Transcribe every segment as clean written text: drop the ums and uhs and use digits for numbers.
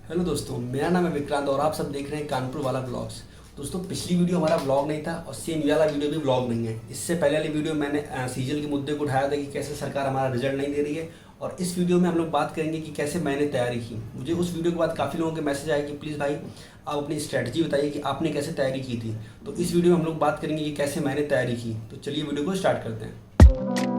Hello दोस्तों, मेरा नाम है विक्रांत और आप सब देख रहे हैं कानपुर वाला ब्लॉग्स। दोस्तों, पिछली वीडियो हमारा ब्लॉग नहीं था और सेम ये वाला वीडियो भी ब्लॉग नहीं है। इससे पहले वाली वीडियो मैंने सीजन के मुद्दे को उठाया था कि कैसे सरकार हमारा रिजल्ट नहीं दे रही है, और इस वीडियो में हम लोग बात करेंगे कि कैसे मैंने तैयारी की। मुझे उस वीडियो के बाद काफ़ी लोगों के मैसेज आए कि प्लीज़ भाई आप अपनी स्ट्रैटेजी बताइए कि आपने कैसे तैयारी की थी। तो इस वीडियो में हम लोग बात करेंगे कि कैसे मैंने तैयारी की। तो चलिए वीडियो को स्टार्ट करते हैं।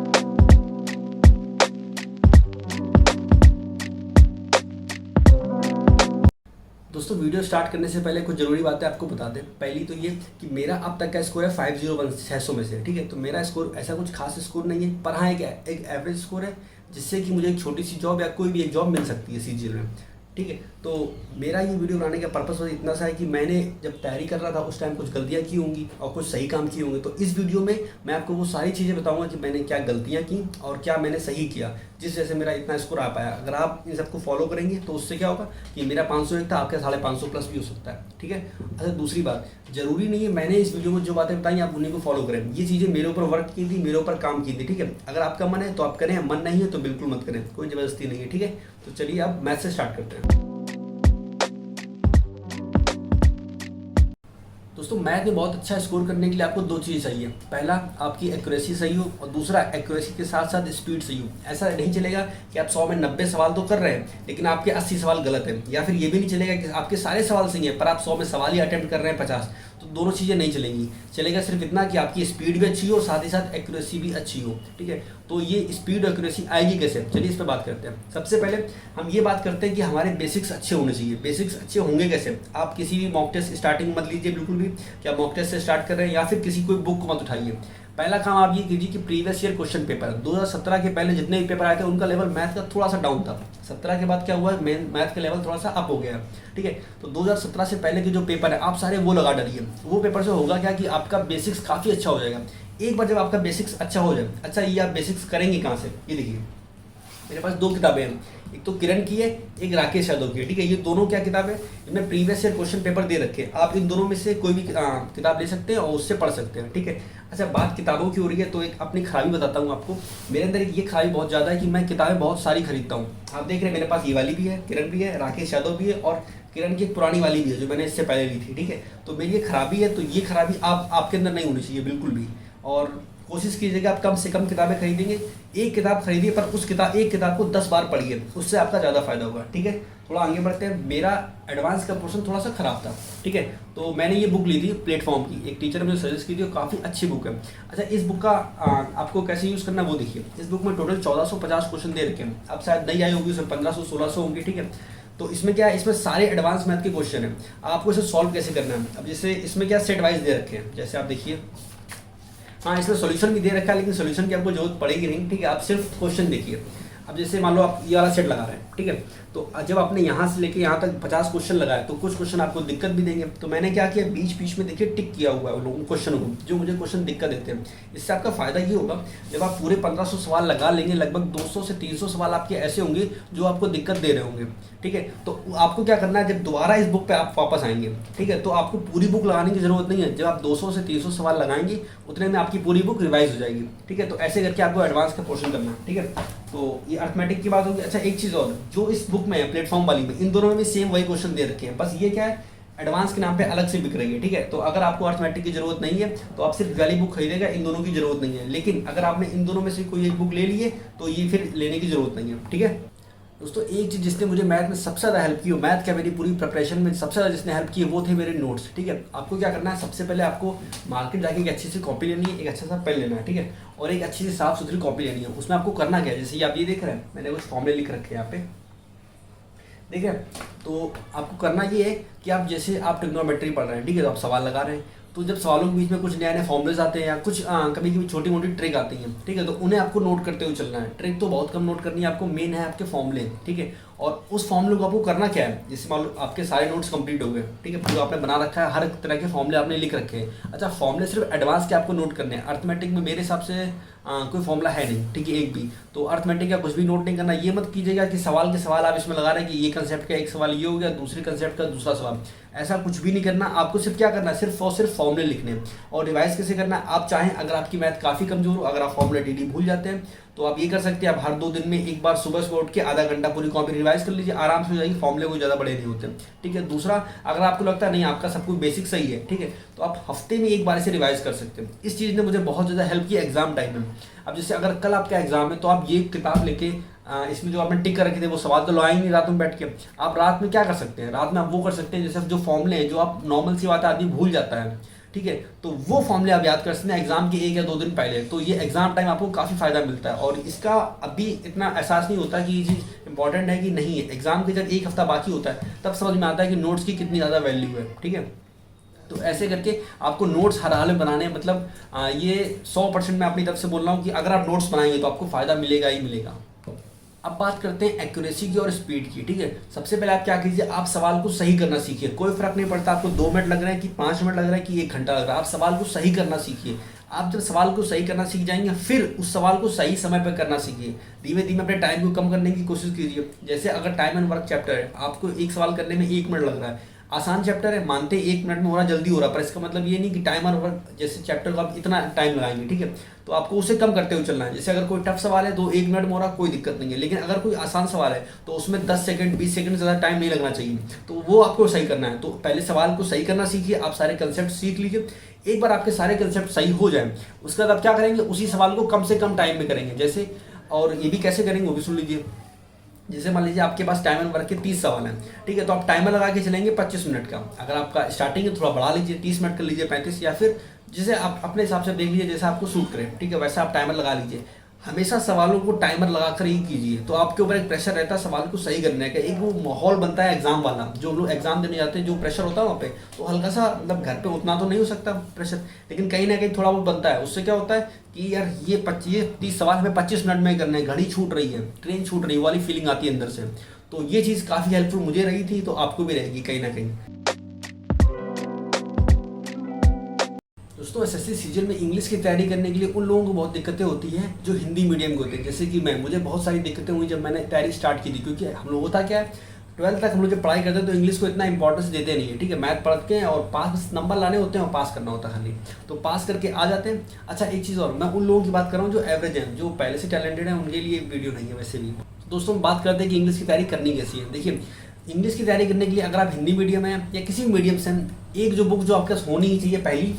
दोस्तों, वीडियो स्टार्ट करने से पहले कुछ ज़रूरी बातें आपको बता दें। पहली तो ये कि मेरा अब तक का स्कोर है 501 600 में से, ठीक है। तो मेरा स्कोर ऐसा कुछ खास स्कोर नहीं है, पर हाँ एक एवरेज स्कोर है जिससे कि मुझे एक छोटी सी जॉब या कोई भी एक जॉब मिल सकती है सीजीएल में, ठीक है। तो मेरा ये वीडियो बनाने का पर्पस बस इतना सा है कि मैंने जब तैयारी कर रहा था उस टाइम कुछ गलतियाँ की होंगी और कुछ सही काम किए होंगे। तो इस वीडियो में मैं आपको वो सारी चीज़ें बताऊंगा कि मैंने क्या गलतियाँ की और क्या मैंने सही किया, जिस वजह से मेरा इतना स्कोर आ पाया। अगर आप इन सबको फॉलो करेंगे तो उससे क्या होगा कि मेरा 501 था, आपका 550 प्लस भी हो सकता है, ठीक है। अच्छा, दूसरी बात, जरूरी नहीं है मैंने इस वीडियो में जो बातें बताई आप उन्हीं को फॉलो करें। ये चीज़ें मेरे ऊपर वर्क की थी, मेरे ऊपर काम की थी, ठीक है। अगर आपका मन है तो आप करें, मन नहीं है तो बिल्कुल मत करें, कोई ज़बरदस्ती नहीं है, ठीक है। तो चलिए अब मैथ से स्टार्ट करते हैं। दोस्तों, मैथ में बहुत अच्छा स्कोर करने के लिए आपको दो चीज़ चाहिए। पहला, आपकी एक्यूरेसी सही हो, और दूसरा एक्यूरेसी के साथ साथ स्पीड सही हो। ऐसा नहीं चलेगा कि आप 100 में 90 सवाल तो कर रहे हैं लेकिन आपके 80 सवाल गलत हैं, या फिर ये भी नहीं चलेगा कि आपके सारे सवाल सही हैं पर आप 100 में सवाल ही अटेम्प्ट कर रहे हैं 50। तो दोनों चीज़ें नहीं चलेंगी। चलेगा सिर्फ इतना कि आपकी स्पीड भी अच्छी हो और साथ ही साथ एक्यूरेसी भी अच्छी हो, ठीक है। तो ये स्पीड और एक्यूरेसी आएगी कैसे, चलिए इस पर बात करते हैं। सबसे पहले हम ये बात करते हैं कि हमारे बेसिक्स अच्छे होने चाहिए। बेसिक्स अच्छे होंगे कैसे? आप किसी भी मॉक टेस्ट स्टार्टिंग मत लीजिए बिल्कुल भी, क्या मॉक टेस्ट से स्टार्ट कर रहे हैं या फिर किसी कोई बुक को मत उठाइए। पहला काम आप ये कीजिए कि प्रीवियस ईयर क्वेश्चन पेपर 2017 के पहले जितने भी पेपर आए थे उनका लेवल मैथ का थोड़ा सा डाउन था। 17 के बाद क्या हुआ, मैथ का लेवल थोड़ा सा अप हो गया, ठीक है। तो 2017 से पहले के जो पेपर है आप सारे वो लगा डरिए। वो पेपर से होगा क्या कि आपका बेसिक्स काफ़ी अच्छा हो जाएगा। एक बार जब आपका बेसिक्स अच्छा हो जाए, अच्छा ये आप बेसिक्स करेंगे कहाँ से, ये देखिए मेरे पास दो किताबें हैं, एक तो किरण की है, एक राकेश यादव की है, ठीक है। ये दोनों क्या किताब है, इनमें प्रीवियस ईयर क्वेश्चन पेपर दे रखे हैं। आप इन दोनों में से कोई भी किताब ले सकते हैं और उससे पढ़ सकते हैं, ठीक है। अच्छा, बात किताबों की हो रही है तो एक अपनी खराबी बताता हूँ आपको। मेरे अंदर ये खराबी बहुत ज़्यादा है कि मैं किताबें बहुत सारी खरीदता हूँ। आप देख रहे हैं मेरे पास ये वाली भी है, किरण भी है, राकेश यादव भी है, और किरण की एक पुरानी वाली भी है जो मैंने इससे पहले ली थी, ठीक है। तो मेरी ये खराबी है, तो ये खराबी आपके अंदर नहीं होनी चाहिए बिल्कुल भी। और कोशिश कीजिएगा आप कम से कम किताबें खरीदेंगे। एक किताब खरीदिए पर एक किताब को 10 बार पढ़िए, उससे आपका ज़्यादा फायदा होगा, ठीक है। थोड़ा आगे बढ़ते हैं। मेरा एडवांस का पोर्शन थोड़ा सा खराब था, ठीक है। तो मैंने ये बुक ली थी प्लेटफॉर्म की, एक टीचर ने मुझे सजेस्ट की थी, काफ़ी अच्छी बुक है। अच्छा, इस बुक का आपको कैसे यूज़ करना है वो देखिए। इस बुक में टोटल 1450 क्वेश्चन दे रखे हैं। अब शायद नई आई होगी, उसमें 1500 1600 होंगे, ठीक है। तो इसमें क्या है, इसमें सारे एडवांस मैथ के क्वेश्चन हैं। आपको इसे सॉल्व कैसे करना है। अब जैसे इसमें क्या सेट वाइज दे रखे हैं, जैसे आप देखिए, हाँ इसमें सॉल्यूशन भी दे रखा है लेकिन सॉल्यूशन की आपको जरूरत पड़ेगी नहीं, ठीक है। आप सिर्फ क्वेश्चन देखिए। अब जैसे मान लो आप ये वाला सेट लगा रहे हैं, ठीक है। तो जब आपने यहाँ से लेके यहाँ तक 50 क्वेश्चन लगाए तो कुछ क्वेश्चन आपको दिक्कत भी देंगे। तो मैंने क्या किया, बीच बीच में देखिए टिक किया हुआ है उन लोगों क्वेश्चन को जो मुझे क्वेश्चन दिक्कत देते हैं। इससे आपका फायदा ये होगा, जब आप पूरे 1500 सवाल लगा लेंगे, लगभग 200 से 300 सवाल आपके ऐसे होंगे जो आपको दिक्कत दे रहे होंगे, ठीक है। तो आपको क्या करना है, जब दोबारा इस बुक पे आप वापस आएंगे, ठीक है, तो आपको पूरी बुक लगाने की जरूरत नहीं है। जब आप 200 से 300 सवाल लगाएंगे उतने में आपकी पूरी बुक रिवाइज हो जाएगी, ठीक है। तो ऐसे करके आपको एडवांस का पोर्शन करना है, ठीक है। तो ये अर्थमेटिक की बात होगी। अच्छा, एक चीज़ और, जो इस बुक में है प्लेटफॉर्म वाली में, इन दोनों में भी सेम वही क्वेश्चन दे रखे हैं, बस ये क्या है, एडवांस के नाम पे अलग से बिक रही है, ठीक है। तो अगर आपको अर्थमेटिक की जरूरत नहीं है तो आप सिर्फ वाली बुक खरीदेगा, इन दोनों की जरूरत नहीं है। लेकिन अगर आपने इन दोनों में से कोई एक बुक ले ली है तो ये फिर लेने की जरूरत नहीं है, ठीक है। दोस्तों, एक चीज़ जिसने मुझे मैथ में सबसे ज़्यादा हेल्प की, मैथ क्या मेरी पूरी प्रिपरेशन में सबसे ज़्यादा जिसने हेल्प की वो थे मेरे नोट्स, ठीक है। आपको क्या करना है, सबसे पहले आपको मार्केट जाके एक अच्छी सी कॉपी लेनी है, एक अच्छा सा पेन लेना है, ठीक है, और एक अच्छी सी साफ सुथरी कॉपी लेनी है। उसमें आपको करना क्या है, जैसे ये आप ये देख रहे हैं मैंने कुछ फॉर्मूले लिख रखे हैं यहाँ पे, ठीक है। तो आपको करना ये है कि आप जैसे आप ट्रिग्नोमेट्री पढ़ रहे हैं, ठीक है, तो आप सवाल लगा रहे हैं, तो जब सवालों के बीच में कुछ नए नए फॉर्मुलेस आते हैं या कुछ कभी कभी छोटी मोटी ट्रिक आती हैं, ठीक है, तो उन्हें आपको नोट करते हुए चलना है। ट्रिक तो बहुत कम नोट करनी है आपको, मेन है आपके फॉर्मूले, ठीक है। और उस फॉर्मूले को आपको करना क्या है, जैसे मान लो आपके सारे नोट्स कंप्लीट हो गए, ठीक है, पूरा आपने बना रखा है, हर तरह के फॉर्मूले आपने लिख रखे हैं। अच्छा, फॉर्मूले सिर्फ एडवांस के आपको नोट करने हैं। अर्थमेटिक में मेरे हिसाब से कोई फॉर्मूला है नहीं, ठीक है, एक भी। तो अर्थमेटिक का कुछ भी नोट नहीं करना। ये मत कीजिएगा कि सवाल के सवाल आप इसमें लगा रहे हैं कि ये कंसेप्ट का एक सवाल ये हो गया, दूसरे कंसेप्ट का दूसरा सवाल, ऐसा कुछ भी नहीं करना। आपको सिर्फ क्या करना है, सिर्फ और सिर्फ फॉर्मूले लिखने हैं। और रिवाइज कैसे करना है, आप चाहें अगर आपकी मैथ काफ़ी कमजोर हो, अगर आप फॉर्मूला डेली भूल जाते हैं तो आप ये कर सकते हैं, आप हर 2 दिन में एक बार सुबह सुबह उठ के आधा घंटा पूरी कॉपी रिवाइज कर लीजिए, आराम से हो जाएगी, फॉर्मूले कोई ज़्यादा बड़े नहीं होते। ठीक है। दूसरा, अगर आपको लगता है नहीं आपका सब कुछ बेसिक सही है, ठीक है, तो आप हफ्ते में एक बार इसे रिवाइज कर सकते हैं। इस चीज़ ने मुझे बहुत ज़्यादा हेल्प की एग्जाम टाइम में। अब जैसे अगर कल आपका एग्जाम है तो आप ये किताब लेके इसमें जो आपने टिक कर रखे थे वो सवाल तो लगाए नहीं रात में बैठ के, आप रात में क्या कर सकते हैं, रात में आप वो कर सकते हैं जैसे जो फॉर्मूले हैं जो आप नॉर्मल सी बात है आदमी भूल जाता है, ठीक है, तो वो फॉर्मूले आप याद कर सकते हैं एग्जाम के 1 या 2 दिन पहले। तो ये एग्जाम टाइम आपको काफ़ी फायदा मिलता है और इसका अभी इतना एहसास नहीं होता कि ये चीज़ इंपॉर्टेंट है कि नहीं है। एग्जाम के जब 1 हफ्ता बाकी होता है तब समझ में आता है कि नोट्स की कितनी ज़्यादा वैल्यू है। ठीक है। तो ऐसे करके आपको नोट्स हर हाल में बनाने हैं, मतलब ये 100% मैं अपनी तरफ से बोल रहा हूँ कि अगर आप नोट्स बनाएंगे तो आपको फ़ायदा मिलेगा ही मिलेगा। अब बात करते हैं एक्यूरेसी की और स्पीड की। ठीक है। सबसे पहले आप क्या कीजिए, आप सवाल को सही करना सीखिए। कोई फर्क नहीं पड़ता आपको 2 मिनट लग रहे हैं कि 5 मिनट लग रहा है कि 1 घंटा लग रहा है, आप सवाल को सही करना सीखिए। आप जब सवाल को सही करना सीख जाएंगे फिर उस सवाल को सही समय पर करना सीखिए। धीमे धीमे अपने टाइम को कम करने की कोशिश कीजिए। जैसे अगर टाइम एंड वर्क चैप्टर है, आपको एक सवाल करने में 1 मिनट लग रहा है, आसान चैप्टर है, मानते 1 मिनट में हो रहा, जल्दी हो रहा, पर इसका मतलब ये नहीं कि टाइम और वर्क जैसे चैप्टर को आप इतना टाइम लगाएंगे। ठीक है। तो आपको उसे कम करते हुए चलना है। जैसे अगर कोई टफ सवाल है तो 1 मिनट में हो रहा, कोई दिक्कत नहीं है, लेकिन अगर कोई आसान सवाल है तो उसमें 10 सेकंड 20 सेकंड से ज़्यादा टाइम नहीं लगना चाहिए। तो वो आपको सही करना है। तो पहले सवाल को सही करना सीखिए, आप सारे कंसेप्ट सीख लीजिए। एक बार आपके सारे कंसेप्ट सही हो जाए उसके बाद आप क्या करेंगे, उसी सवाल को कम से कम टाइम में करेंगे। जैसे, और ये भी कैसे करेंगे वो भी सुन लीजिए। जैसे मान लीजिए आपके पास टाइम एंड वर्क के 30 सवाल हैं, ठीक है, तो आप टाइमर लगा के चलेंगे 25 मिनट का। अगर आपका स्टार्टिंग है थोड़ा बढ़ा लीजिए, 30 मिनट कर लीजिए, 35, या फिर जैसे आप अपने हिसाब से देख लीजिए जैसे आपको सूट करे। ठीक है, वैसे आप टाइमर लगा लीजिए। हमेशा सवालों को टाइमर लगाकर ही कीजिए, तो आपके ऊपर एक प्रेशर रहता है सवाल को सही करने का, एक वो माहौल बनता है एग्जाम वाला। जो लोग एग्जाम देने जाते हैं जो प्रेशर होता है वहाँ पे, तो हल्का सा, मतलब घर पे उतना तो नहीं हो सकता प्रेशर, लेकिन कहीं ना कहीं थोड़ा बहुत बनता है। उससे क्या होता है कि यार ये 30 सवाल हमें 25 मिनट में करने हैं, घड़ी छूट रही है, ट्रेन छूट रही है वाली फीलिंग आती है अंदर से। तो ये चीज़ काफ़ी हेल्पफुल मुझे रही थी, तो आपको भी रहेगी कहीं ना कहीं। दोस्तों, एसएससी सीजन में इंग्लिश की तैयारी करने के लिए उन लोगों को बहुत दिक्कतें होती हैं जो हिंदी मीडियम के होते हैं। जैसे कि मुझे बहुत सारी दिक्कतें हुई जब मैंने तैयारी स्टार्ट की थी, क्योंकि हम लोग होता क्या है, 12th तक हम लोग जब पढ़ाई करते हैं तो इंग्लिश को इतना इंपॉर्टेंस देते नहीं है। ठीक है, मैथ पढ़ते हैं और पास नंबर लाने होते हैं और पास करना होता है खाली, तो पास करके आ जाते हैं। अच्छा, एक चीज़ और, मैं उन लोगों की बात कर रहा हूँ जो एवरेज हैं, जो पहले से टैलेंटेड हैं, उनके लिए वीडियो नहीं है वैसे भी। दोस्तों, हम बात करते हैं कि इंग्लिश की तैयारी करनी कैसी है। देखिए, इंग्लिश की तैयारी करने के लिए अगर आप हिंदी मीडियम है या किसी मीडियम से, एक जो बुक जो आपके पास होनी ही चाहिए पहली,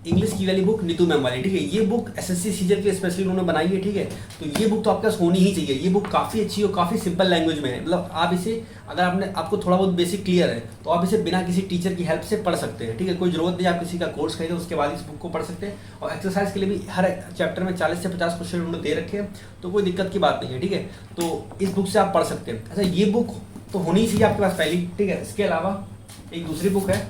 इंग्लिश की वाली बुक नीतू मैम वाली। ठीक है, ये बुक एसएससी सीजन के स्पेशली उन्होंने बनाई है। ठीक है, तो ये बुक तो आपके पास होनी ही चाहिए। ये बुक काफ़ी अच्छी और काफ़ी सिंपल लैंग्वेज में है, मतलब आप इसे, अगर आपको थोड़ा बहुत बेसिक क्लियर है तो आप इसे बिना किसी टीचर की हेल्प से पढ़ सकते हैं। ठीक है, कोई जरूरत नहीं आप किसी का कोर्स खरीदें उसके बाद इस बुक को पढ़ सकते हैं। और एक्सरसाइज के लिए भी हर चैप्टर में 40 से 50 क्वेश्चन उन्होंने दे रखे हैं, तो कोई दिक्कत की बात नहीं है। ठीक है, तो इस बुक से आप पढ़ सकते हैं। अच्छा, ये बुक तो होनी ही चाहिए आपके पास पहली। ठीक है, इसके अलावा एक दूसरी बुक है,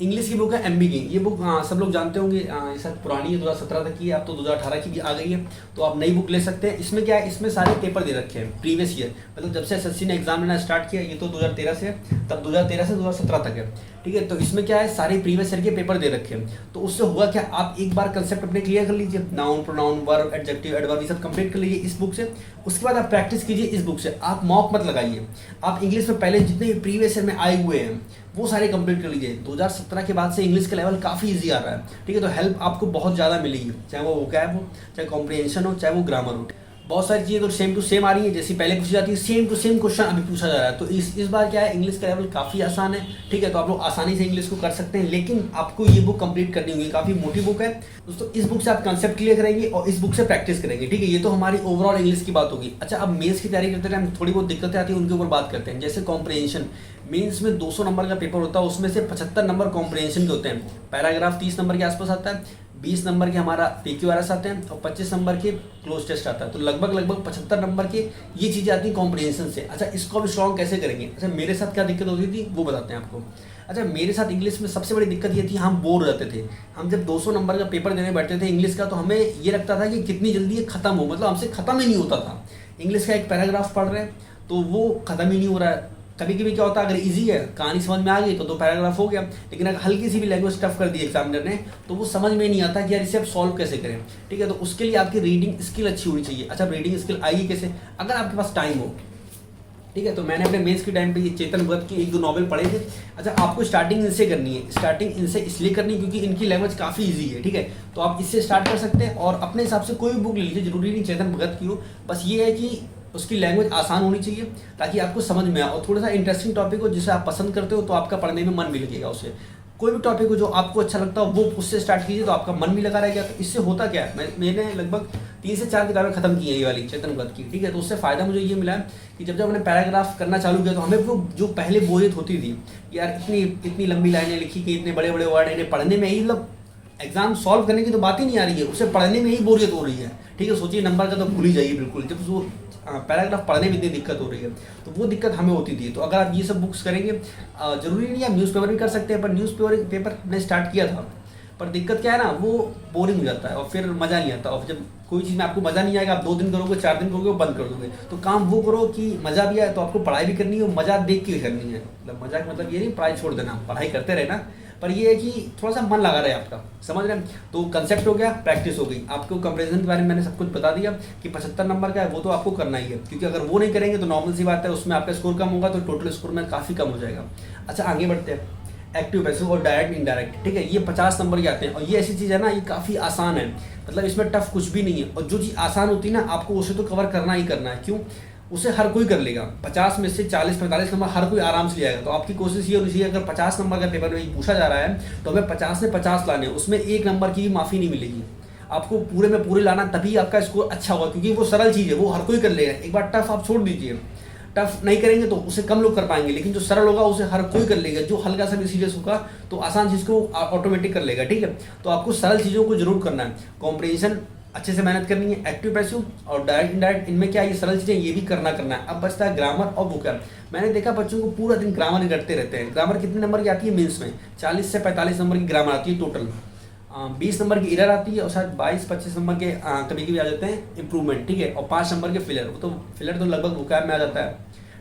इंग्लिश की बुक है एमबी की। ये बुक सब लोग जानते होंगे, ये शायद पुरानी है, 2017 तक की है, अब तो 2018 की भी आ गई है, तो आप नई बुक ले सकते हैं। इसमें क्या है, इसमें सारे पेपर दे रखे हैं प्रीवियस ईयर, मतलब जब से एसएससी ने एग्जाम लेना स्टार्ट किया, ये तो 2013 से है, तब 2013 से 2017 तक है। ठीक है, तो इसमें क्या है, सारे प्रीवियस ईयर के पेपर दे रखे हैं। तो उससे हुआ क्या, आप एक बार कंसेप्ट अपने क्लियर कर लीजिए, noun, pronoun, verb, adjective, adverb, ये सब कंप्लीट कर लीजिए इस बुक से। उसके बाद आप प्रैक्टिस कीजिए इस बुक से, आप मॉक मत लगाइए। आप इंग्लिश में पहले जितने प्रीवियस ईयर में आए हुए हैं वो सारे कंप्लीट कर लीजिए। 2017 के बाद से इंग्लिश का लेवल काफ़ी इजी आ रहा है। ठीक है, तो हेल्प आपको बहुत ज़्यादा मिलेगी, चाहे वो वोकैब हो, चाहे कॉम्प्रिहेंशन हो, चाहे वो ग्रामर हो। बहुत सारी चीज़ें तो सेम टू सेम आ रही है, जैसी पहले पूछी जाती है सेम टू सेम क्वेश्चन अभी पूछा जा रहा है। तो इस बार क्या है, इंग्लिश का लेवल काफ़ी आसान है। ठीक है, तो आप लोग आसानी से इंग्लिश को कर सकते हैं, लेकिन आपको ये बुक कंप्लीट करनी होगी, काफ़ी मोटी बुक है दोस्तों। इस बुक से आप कंसेप्ट क्लियर करेंगे और इस बुक से प्रैक्टिस करेंगे। ठीक है, ये तो हमारी ओवरऑल इंग्लिश की बात होगी। अच्छा, अब मेंस की तैयारी करते टाइम थोड़ी बहुत दिक्कतें आती है, उनके ऊपर बात करते हैं। जैसे कॉम्प्रिहेंशन, मेंस में 200 नंबर का पेपर होता है, उसमें से 75 नंबर कॉम्प्रिहेंशन के होते हैं। पैराग्राफ 30 नंबर के आसपास आता है, 20 नंबर के हमारा PQRS आते हैं और 25 नंबर के क्लोज टेस्ट आता है। तो लगभग 75 नंबर के ये चीज़ें आती हैं कॉम्प्रिहेंशन से। अच्छा, इसको अब स्ट्रॉन्ग कैसे करेंगे? अच्छा, मेरे साथ क्या दिक्कत होती थी वो बताते हैं आपको। अच्छा, मेरे साथ इंग्लिश में सबसे बड़ी दिक्कत ये थी, हम बोर हो जाते थे। हम जब 200 नंबर का पेपर देने बैठते थे इंग्लिश का, तो हमें ये लगता था कि कितनी जल्दी ये खत्म हो, मतलब हमसे खत्म ही नहीं होता था। इंग्लिश का एक पैराग्राफ पढ़ रहे हैं तो वो खत्म ही नहीं हो रहा है। कभी कभी क्या होता है, अगर इजी है, कहानी समझ में आ गई तो 2 पैराग्राफ हो गया, लेकिन अगर हल्की सी भी लैंग्वेज टफ कर दी एग्जामिनर ने तो वो समझ में नहीं आता कि यार इसे आप सॉल्व कैसे करें। ठीक है, तो उसके लिए आपकी रीडिंग स्किल अच्छी होनी चाहिए। अच्छा, रीडिंग स्किल आएगी कैसे? अगर आपके पास टाइम हो, ठीक है। तो मैंने अपने मेंस के टाइम पे ये चेतन भगत की 1-2 नॉवल पढ़े थे। अच्छा, आपको स्टार्टिंग इनसे करनी है, स्टार्टिंग इनसे इसलिए करनी है क्योंकि इनकी लैंग्वेज काफ़ी ईजी है, ठीक है। तो आप इससे स्टार्ट कर सकते हैं और अपने हिसाब से कोई भी बुक ले लीजिए, जरूरी नहीं चेतन भगत की हो, बस ये है कि उसकी लैंग्वेज आसान होनी चाहिए ताकि आपको समझ में आए और थोड़ा सा इंटरेस्टिंग टॉपिक हो जिसे आप पसंद करते हो, तो आपका पढ़ने में मन भी लगेगा उससे। कोई भी टॉपिक हो जो आपको अच्छा लगता हो वो उससे स्टार्ट कीजिए, तो आपका मन भी लगा रहेगा। तो इससे होता क्या है, मैंने लगभग 3 से 4 किताबें खत्म की हैं ये वाली चेतन भगत की, ठीक है। तो उससे फ़ायदा मुझे ये मिला है कि जब हमने पैराग्राफ करना चालू किया तो हमें वो जो पहले बोरियत होती थी, यार इतनी इतनी लंबी लाइनें लिखी कि इतने बड़े बड़े वर्ड इन्हें पढ़ने में ही, मतलब एग्जाम सॉल्व करने की तो बात ही नहीं आ रही है, उसे पढ़ने में ही बोरियत हो रही है, ठीक है। सोचिए नंबर का तो भूल ही जाइए बिल्कुल, जब वो पैराग्राफ पढ़ने में इतनी दिक्कत हो रही है, तो वो दिक्कत हमें होती थी। तो अगर आप ये सब बुक्स करेंगे, जरूरी नहीं है आप न्यूज़पेपर भी कर सकते हैं, पर न्यूज़पेपर ने स्टार्ट किया था, पर दिक्कत क्या है ना, वो बोरिंग हो जाता है और फिर मज़ा नहीं आता। और जब कोई चीज़ में आपको मज़ा नहीं आएगा, आप 2 दिन करोगे, 4 दिन करोगे, बंद कर दोगे। तो काम वो करो कि मज़ा भी आए, तो आपको पढ़ाई भी करनी है और मज़ा देख के करनी है। मतलब मज़ा का मतलब ये नहीं पढ़ाई छोड़ देना, पढ़ाई करते रहना, पर ये है कि थोड़ा सा मन लगा रहे आपका, समझ रहे हैं। तो कंसेप्ट हो गया, प्रैक्टिस हो गई। आपको कंपैरिजन के बारे में मैंने सब कुछ बता दिया कि 75 नंबर का है, वो तो आपको करना ही है, क्योंकि अगर वो नहीं करेंगे तो नॉर्मल सी बात है, उसमें आपका स्कोर कम होगा, तो टोटल स्कोर में काफ़ी कम हो जाएगा। अच्छा, आगे बढ़ते हैं। एक्टिव, पैसिव और डायरेक्ट इंडायरेक्ट, ठीक है। ये 50 नंबर के आते हैं और ये ऐसी चीज़ है ना, ये काफ़ी आसान है, मतलब इसमें टफ कुछ भी नहीं है। और जो चीज़ आसान होती है ना, आपको उसे तो कवर करना ही करना है। क्यों? उसे हर कोई कर लेगा। 50 में से 40-45 नंबर हर कोई आराम से ले आएगा। तो आपकी कोशिश ये होनी चाहिए, अगर 50 नंबर का पेपर में पूछा जा रहा है तो हमें 50 में 50 लाने, उसमें 1 नंबर की भी माफ़ी नहीं मिलेगी। आपको पूरे में पूरे लाना, तभी आपका स्कोर अच्छा होगा, क्योंकि वो सरल चीज़ है, वो हर कोई कर लेगा। एक बार टफ आप छोड़ दीजिए, टफ नहीं करेंगे तो उसे कम लोग कर पाएंगे, लेकिन जो सरल होगा उसे हर कोई कर लेगा। जो हल्का सा भी सीरियस होगा तो आसान चीज़ को ऑटोमेटिक कर लेगा, ठीक है। तो आपको सरल चीज़ों को जरूर करना है, कॉम्प्रिहेंशन अच्छे से मेहनत करनी है। एक्टिव, पैसिव और डायरेक्ट इंडायरेक्ट, इनमें क्या ये सरल चीज़ें, ये भी करना है। अब बचता है ग्रामर और वोकैब। मैंने देखा बच्चों को पूरा दिन ग्रामर ही रटते रहते हैं। ग्रामर कितने नंबर की आती है मेंस में? 40 से 45 नंबर की ग्रामर आती है टोटल। 20 नंबर की एरर आती है और शायद 22-25 नंबर के कभी कभी आ जाते हैं इंप्रूवमेंट, ठीक है। और 5 नंबर के फिलर, वो तो फिलर तो लगभग वोकैब में आ जाता है,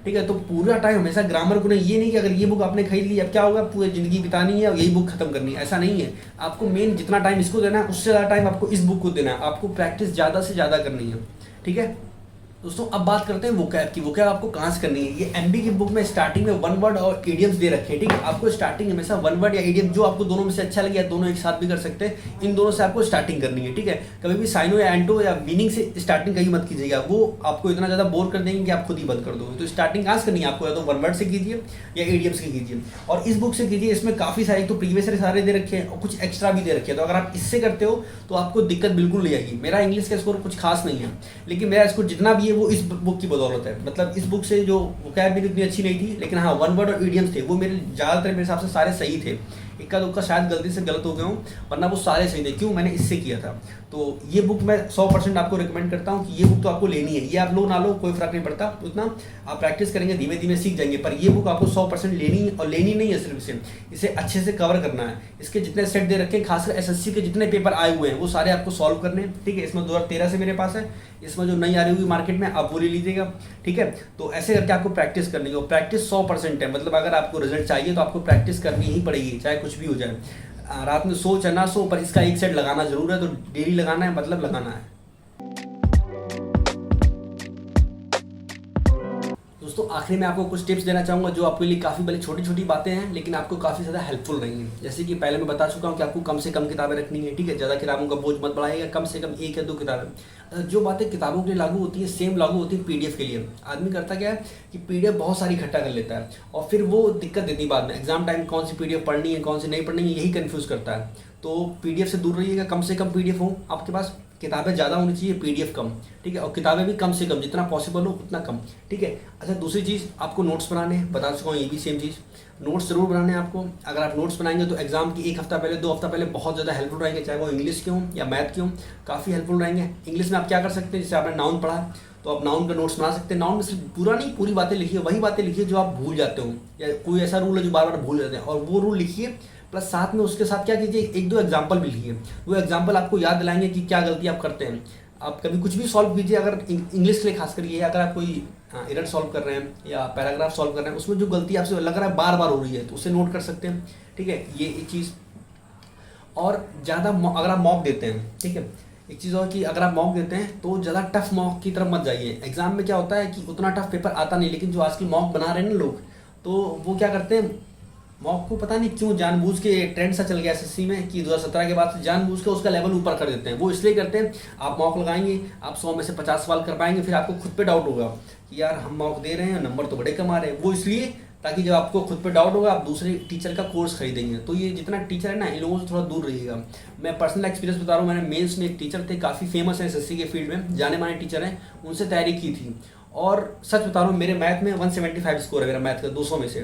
ठीक है। तो पूरा टाइम हमेशा ग्रामर को नहीं, ये नहीं कि अगर ये बुक आपने खरीद ली अब क्या होगा, पूरी जिंदगी बितानी है और यही बुक खत्म करनी है, ऐसा नहीं है। आपको मेन जितना टाइम इसको देना है उससे ज़्यादा टाइम आपको इस बुक को देना है। आपको प्रैक्टिस ज़्यादा से ज़्यादा करनी है, ठीक है। दोस्तों अब बात करते हैं वोकैब की। वोकैब आपको कहाँ से करनी है? ये एमबी की बुक में स्टार्टिंग में 1 वर्ड और इडियम्स दे रखे हैं, ठीक है। आपको स्टार्टिंग हमेशा 1 वर्ड या इडियम, जो आपको दोनों में से अच्छा लगे, या दोनों एक साथ भी कर सकते हैं, इन दोनों से आपको स्टार्टिंग करनी है, ठीक है। कभी भी साइनो या एंटो या मीनिंग से स्टार्टिंग कहीं मत कीजिएगा, वो आपको इतना ज़्यादा बोर कर देंगे कि आप खुद ही बंद कर दोगे। तो स्टार्टिंग कहाँ से करनी है आपको? या तो 1 वर्ड से कीजिए या इडियम्स से कीजिए, और इस बुक से कीजिए। इसमें काफ़ी सारे, तो प्रीवियस सारे दे रखे हैं और कुछ एक्स्ट्रा भी दे रखे हैं। तो अगर आप इससे करते हो तो आपको दिक्कत बिल्कुल नहीं आएगी। मेरा इंग्लिश का स्कोर कुछ खास नहीं है, लेकिन मेरा स्कोर जितना भी है वो इस बुक की बदौलत है। मतलब इस बुक से जो वोकैब मेरी इतनी अच्छी नहीं थी, लेकिन हाँ 1 वर्ड और इडियम्स थे वो मेरे ज़्यादातर मेरे हिसाब से सारे सही थे। इक्का दुक्का शायद गलती से गलत हो गया हूँ, वरना वो सारे सही थे। क्यों? मैंने इससे किया था। तो ये बुक मैं 100% आपको रिकमेंड करता हूँ कि ये बुक तो आपको लेनी है। ये आप लो ना लो कोई फर्क नहीं पड़ता, उतना आप प्रैक्टिस करेंगे धीमे धीमे सीख जाएंगे, पर ये बुक आपको 100% लेनी है। और लेनी नहीं है सिर्फ इसे अच्छे से कवर करना है। इसके जितने सेट दे रखे हैं, खासकर एसएससी के जितने पेपर आए हुए हैं वो सारे आपको सॉल्व करने हैं, ठीक है। इसमें 2013 से मेरे पास है, इसमें जो नई आ रही होगी मार्केट में आप वो ले लीजिएगा, ठीक है। तो ऐसे करके आपको प्रैक्टिस करनी है, और प्रैक्टिस 100% है। मतलब अगर आपको रिजल्ट चाहिए तो आपको प्रैक्टिस करनी ही पड़ेगी, चाहे कुछ भी हो जाए। रात में सो चाहे ना सो, पर इसका एक सेट लगाना जरूर है। तो डेली लगाना है, मतलब लगाना है। दोस्तों आखिरी में आपको कुछ टिप्स देना चाहूँगा जो आपके लिए काफ़ी भले छोटी छोटी बातें हैं, लेकिन आपको काफ़ी ज़्यादा हेल्पफुल रहेंगी। जैसे कि पहले मैं बता चुका हूँ कि आपको कम से कम किताबें रखनी है, ठीक है। ज़्यादा किताबों का बोझ मत बढ़ाइएगा, कम से कम 1 या 2 किताबें। जो बातें किताबों के लिए लागू होती है सेम लागू होती है पीडीएफ के लिए। आदमी करता क्या है कि पीडीएफ बहुत सारी इकट्ठा कर लेता है और फिर वो दिक्कत देती है बाद में एग्जाम टाइम, कौन सी पीडीएफ पढ़नी है कौन सी नहीं पढ़नी है, यही कन्फ्यूज़ करता है। तो पीडीएफ से दूर रहिएगा, कम से कम पीडीएफ हो आपके पास। किताबें ज़्यादा होनी चाहिए, पीडीएफ कम, ठीक है। और किताबें भी कम से कम, जितना पॉसिबल हो उतना कम, ठीक है। अच्छा दूसरी चीज़, आपको नोट्स बनाने हैं, बता चुका हूँ ये भी सेम चीज़। नोट्स जरूर बनाने हैं आपको। अगर आप नोट्स बनाएंगे तो एग्जाम की 1 हफ्ता पहले 2 हफ्ता पहले बहुत ज़्यादा हेल्पफुल रहेंगे, चाहे वो इंग्लिश के हों या मैथ के हों, काफ़ी हेल्पफुल रहेंगे। इंग्लिश में आप क्या कर सकते हैं, जैसे आपने नाउन पढ़ा तो आप नाउन का नोट्स बना सकते हैं। नाउन में सिर्फ पूरा नहीं, पूरी बातें लिखिए, वही बातें लिखिए जो आप भूल जाते हो, या कोई ऐसा रूल है जो बार बार भूल जाते हैं, और वो रूल लिखिए। प्लस साथ में उसके साथ क्या कीजिए, 1-2 एग्जाम्पल भी लिखिए। वो एग्जाम्पल आपको याद दिलाएंगे कि क्या गलती आप करते हैं। आप कभी कुछ भी सॉल्व कीजिए, अगर इंग्लिश के लिए खास करिए, अगर आप कोई एरर सॉल्व कर रहे हैं या पैराग्राफ सॉल्व कर रहे हैं, उसमें जो गलती आपसे लग रहा है बार बार हो रही है तो उसे नोट कर सकते हैं, ठीक है। ये एक चीज़। और ज़्यादा अगर आप मॉक देते हैं, ठीक है, एक चीज़ और कि अगर आप मॉक देते हैं तो ज़्यादा टफ मॉक की तरफ मत जाइए। एग्जाम में क्या होता है कि उतना टफ पेपर आता नहीं, लेकिन जो आजकल मॉक बना रहे हैं ना लोग, तो वो क्या करते हैं, मॉक को पता नहीं क्यों जानबूझ के ट्रेंड सा चल गया एसएससी में कि 2017 के बाद से जानबूझ के उसका लेवल ऊपर कर देते हैं। वो इसलिए करते हैं, आप मॉक लगाएंगे, आप 100 में से 50 सवाल कर पाएंगे, फिर आपको खुद पे डाउट होगा कि यार हम मॉक दे रहे हैं, नंबर तो बड़े कम आ रहे हैं। वो इसलिए ताकि जब आपको खुद पे डाउट होगा आप दूसरे टीचर का कोर्स खरीदेंगे। तो ये जितना टीचर है ना, इन लोगों से थोड़ा दूर रहिएगा। मैं पर्सनल एक्सपीरियंस बता रहा हूँ, मैंने मेंस में एक टीचर थे, काफ़ी फेमस है एसएससी के फील्ड में, जाने माने टीचर हैं, उनसे तैयारी की थी। और सच बता रहा हूँ, मेरे मैथ में 175 स्कोर है मेरा मैथ का 200 में से।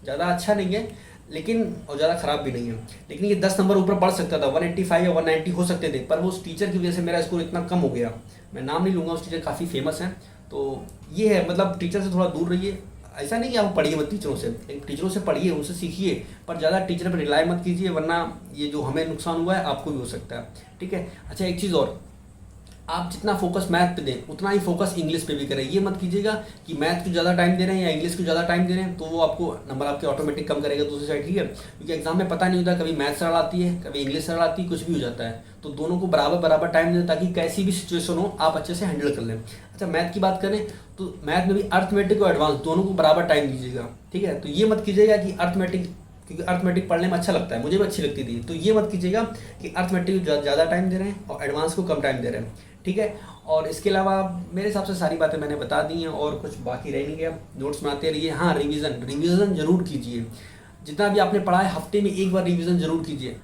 ज़्यादा अच्छा नहीं है लेकिन, और ज़्यादा ख़राब भी नहीं है, लेकिन ये 10 नंबर ऊपर बढ़ सकता था, 185 या 190 हो सकते थे, पर वो उस टीचर की वजह से मेरा स्कोर इतना कम हो गया। मैं नाम नहीं लूँगा, उस टीचर काफ़ी फेमस हैं। तो ये है, मतलब टीचर से थोड़ा दूर रहिए। ऐसा नहीं कि आप पढ़िए मत टीचरों से, लेकिन टीचरों से पढ़िए, उनसे सीखिए, पर ज़्यादा टीचर पर रिलाई मत कीजिए, वरना ये जो हमें नुकसान हुआ है आपको भी हो सकता है। ठीक है। अच्छा, एक चीज़ और, आप जितना फोकस मैथ पे दें उतना ही फोकस इंग्लिश पे भी करें। ये मत कीजिएगा कि मैथ को ज़्यादा टाइम दे रहे हैं या इंग्लिश को ज़्यादा टाइम दे रहे हैं, तो वो आपको नंबर आपके ऑटोमेटिक कम करेगा दूसरी साइड। ठीक है, क्योंकि एग्जाम में पता नहीं होता, कभी मैथ सरल आती है, कभी इंग्लिश सरल आती है, कुछ भी हो जाता है। तो दोनों को बराबर बराबर टाइम दें, ताकि कैसी भी सिचुएशन हो आप अच्छे से हैंडल कर लें। अच्छा, मैथ की बात करें तो मैथ में भी अर्थमेटिक और एडवांस दोनों को बराबर टाइम दीजिएगा। ठीक है, तो ये मत कीजिएगा कि अर्थमेटिक, क्योंकि अर्थमेटिक पढ़ने में अच्छा लगता है, मुझे भी अच्छी लगती थी, तो ये मत कीजिएगा कि अर्थमेटिक को ज़्यादा टाइम दे रहे हैं और एडवांस को कम टाइम दे रहे हैं। ठीक है, और इसके अलावा मेरे हिसाब से सारी बातें मैंने बता दी हैं, और कुछ बाकी रह नहीं गया। नोट्स बनाते रहिए। हाँ, रिवीजन जरूर कीजिए, जितना भी आपने पढ़ा है हफ्ते में एक बार रिवीजन जरूर कीजिए।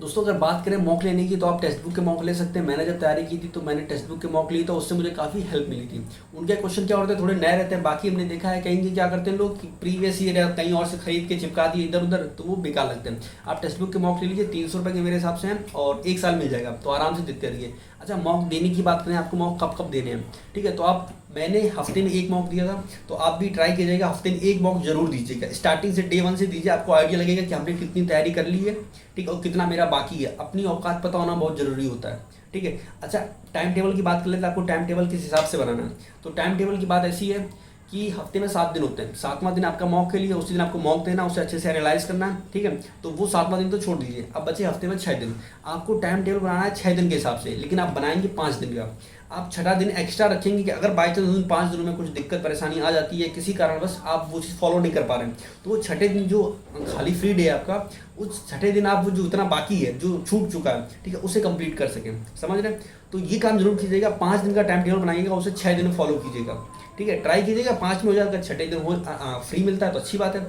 दोस्तों, अगर बात करें मॉक लेने की, तो आप टेक्स्ट बुक के मॉक ले सकते हैं। मैंने जब तैयारी की थी तो मैंने टेक्स्ट बुक के मॉक ली, तो उससे मुझे काफ़ी हेल्प मिली थी। उनके क्वेश्चन क्या होते हैं, थोड़े नए रहते हैं। बाकी हमने देखा है कहीं क्या करते हैं लोग कि प्रीवियस ईयर या कहीं और से खरीद के चिपका दिए इधर उधर, तो वो बेकार लगते हैं। आप टेक्स्ट बुक के मॉक ले लीजिए, 300 रुपये के मेरे हिसाब से हैं, और 1 साल मिल जाएगा, तो आराम से देते रहिए। अच्छा, मॉक देने की बात करें, आपको मॉक कब कब देने हैं, ठीक है, तो मैंने हफ्ते में 1 मॉक दिया था, तो आप भी ट्राई कीजिएगा, हफ्ते में 1 मॉक जरूर दीजिएगा। स्टार्टिंग से डे 1 से दीजिए, आपको आइडिया लगेगा कि हमने कितनी तैयारी कर ली है, ठीक है, और कितना मेरा बाकी है। अपनी औकात पता होना बहुत जरूरी होता है। ठीक है। अच्छा, टाइम टेबल की बात कर लेते हैं, आपको टाइम टेबल किस हिसाब से बनाना है। तो टाइम टेबल की बात ऐसी है कि हफ्ते में 7 दिन होते हैं, 7वां दिन आपका मॉक के लिए, उसी दिन आपको मॉक देना, उसे अच्छे से एनालाइज करना है। ठीक है, तो वो 7वां दिन तो छोड़ दीजिए, अब बचे हफ्ते में 6 दिन। आपको टाइम टेबल बनाना है 6 दिन के हिसाब से, लेकिन आप बनाएंगे 5 दिन का। आप 6ठा दिन एक्स्ट्रा रखेंगे कि अगर बाई चांस उन 5 दिनों में कुछ दिक्कत परेशानी आ जाती है, किसी कारणवश आप वो चीज़ फॉलो नहीं कर पा रहे हैं, तो वो 6ठे दिन जो खाली फ्री डे है आपका, उस 6ठे दिन आप वो जो उतना बाकी है, जो छूट चुका है, ठीक है, उसे कंप्लीट कर सकें। समझ रहे हैं? तो ये काम जरूर कीजिएगा, 5 दिन का टाइम टेबल बनाइएगा, उसे 6 दिन फॉलो कीजिएगा। ठीक है, ट्राई कीजिएगा, 5 में हो जाएगा, 6ठे दिन हो फ्री मिलता है तो अच्छी बात है,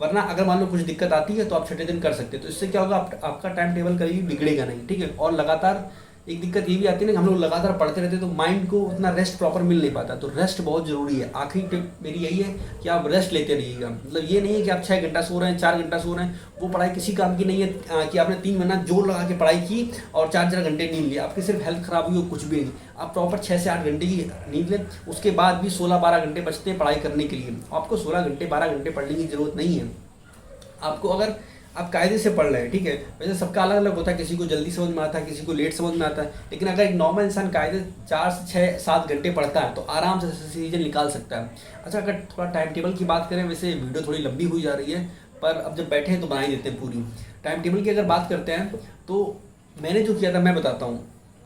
वरना अगर मान लो कुछ दिक्कत आती है तो आप 6ठे दिन कर सकते हैं। तो इससे क्या होगा, आपका टाइम टेबल कभी भी बिगड़ेगा नहीं। ठीक है, और लगातार एक दिक्कत ये भी आती है ना कि हम लोग लगातार पढ़ते रहते हैं, तो माइंड को उतना रेस्ट प्रॉपर मिल नहीं पाता, तो रेस्ट बहुत जरूरी है। आखिरी टिप मेरी यही है कि आप रेस्ट लेते रहिएगा। मतलब ये नहीं है कि आप 6 घंटा सो रहे हैं, 4 घंटा सो रहे हैं, वो पढ़ाई किसी काम की नहीं है कि आपने 3 महीना जोर लगा के पढ़ाई की और 4 घंटे नींद ली, आपकी सिर्फ हेल्थ खराब हुई हो, कुछ भी नहीं। आप प्रॉपर 6 से 8 घंटे की नींद लें, उसके बाद भी 16-12 घंटे बचते हैं पढ़ाई करने के लिए। आपको 16 घंटे 12 घंटे पढ़ने की जरूरत नहीं है। आपको अगर आप कायदे से पढ़ रहे हैं, ठीक है, वैसे सबका अलग अलग होता है, किसी को जल्दी समझ में आता है, किसी को लेट समझ में आता है, लेकिन अगर एक नॉर्मल इंसान कायदे 4 से 6-7 घंटे पढ़ता है तो आराम से डिसीजन निकाल सकता है। अच्छा, अगर थोड़ा टाइम टेबल की बात करें, वैसे वीडियो थोड़ी लंबी हुई जा रही है, पर अब जब बैठे हैं तो बना ही देते हैं पूरी। टाइम टेबल की अगर बात करते हैं तो मैंने जो किया था मैं बताता हूँ।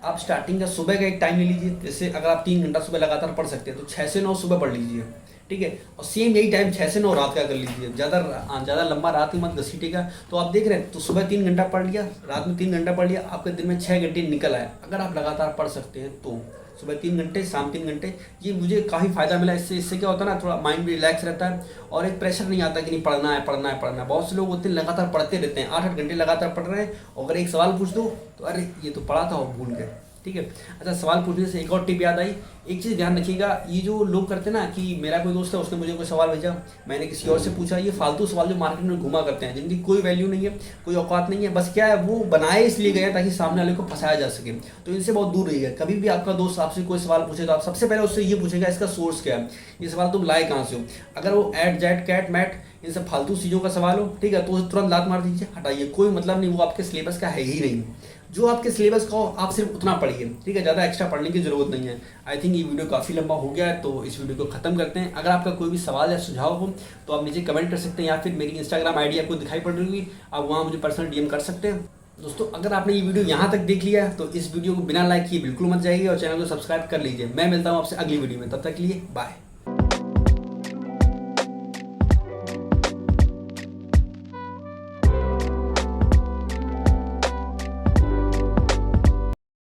आप स्टार्टिंग का सुबह का एक टाइम ले लीजिए, जैसे अगर आप 3 घंटा सुबह लगातार पढ़ सकते हैं तो 6 से 9 सुबह पढ़ लीजिए। ठीक है, और सेम यही टाइम 6 से 9 रात का कर लीजिए। ज़्यादा लंबा रात में मत घसीटिएगा। तो आप देख रहे हैं, तो सुबह 3 घंटा पढ़ लिया, रात में 3 घंटा पढ़ लिया, आपके दिन में 6 घंटे निकल आए। अगर आप लगातार पढ़ सकते हैं तो सुबह 3 घंटे, शाम 3 घंटे, ये मुझे काफ़ी फ़ायदा मिला। इससे क्या होता है ना, थोड़ा माइंड भी रिलैक्स रहता है और एक प्रेशर नहीं आता कि नहीं पढ़ना है पढ़ना है पढ़ना है। बहुत से लोग होते हैं लगातार पढ़ते रहते हैं, 8-8 घंटे लगातार पढ़ रहे हैं, और अगर एक सवाल पूछ दो तो अरे ये तो पढ़ा था और भूल गए। ठीक है। अच्छा, सवाल पूछने से एक और टिप याद आई, एक चीज़ ध्यान रखिएगा, ये जो लोग करते हैं ना कि मेरा कोई दोस्त है, उसने मुझे कोई सवाल भेजा, मैंने किसी और से पूछा, ये फालतू सवाल जो मार्केट में घुमा करते हैं, जिनकी कोई वैल्यू नहीं है, कोई औकात नहीं है, बस क्या है वो बनाए इसलिए गए ताकि सामने वाले को फंसाया जा सके। तो इनसे बहुत दूर रहिएगा। कभी भी आपका दोस्त आपसे कोई सवाल पूछे तो आप सबसे पहले उससे ये पूछेगा इसका सोर्स क्या है, ये सवाल तुम लाए कहाँ से हो। अगर वो एट जेट कैट मैट इन सब फालतू चीज़ों का सवाल हो, ठीक है, तो उसे तुरंत लात मार दीजिए, हटाइए, कोई मतलब नहीं, वो आपके सिलेबस का है ही नहीं। जो आपके सिलेबस का हो आप सिर्फ उतना पढ़िए, ठीक है, ज़्यादा एक्स्ट्रा पढ़ने की जरूरत नहीं है। आई थिंक ये वीडियो काफ़ी लंबा हो गया है, तो इस वीडियो को खत्म करते हैं। अगर आपका कोई भी सवाल या सुझाव हो तो आप नीचे कमेंट कर सकते हैं, या फिर मेरी इंस्टाग्राम आईडी आपको दिखाई पड़ रही होगी, आप वहाँ मुझे पर्सनल डीएम कर सकते हैं। दोस्तों अगर आपने ये वीडियो यहाँ तक देख लिया तो इस वीडियो को बिना लाइक किए बिल्कुल मत जाइए और चैनल को सब्सक्राइब कर लीजिए। मैं मिलता हूँ आपसे अगली वीडियो में, तब तक के लिए बाय।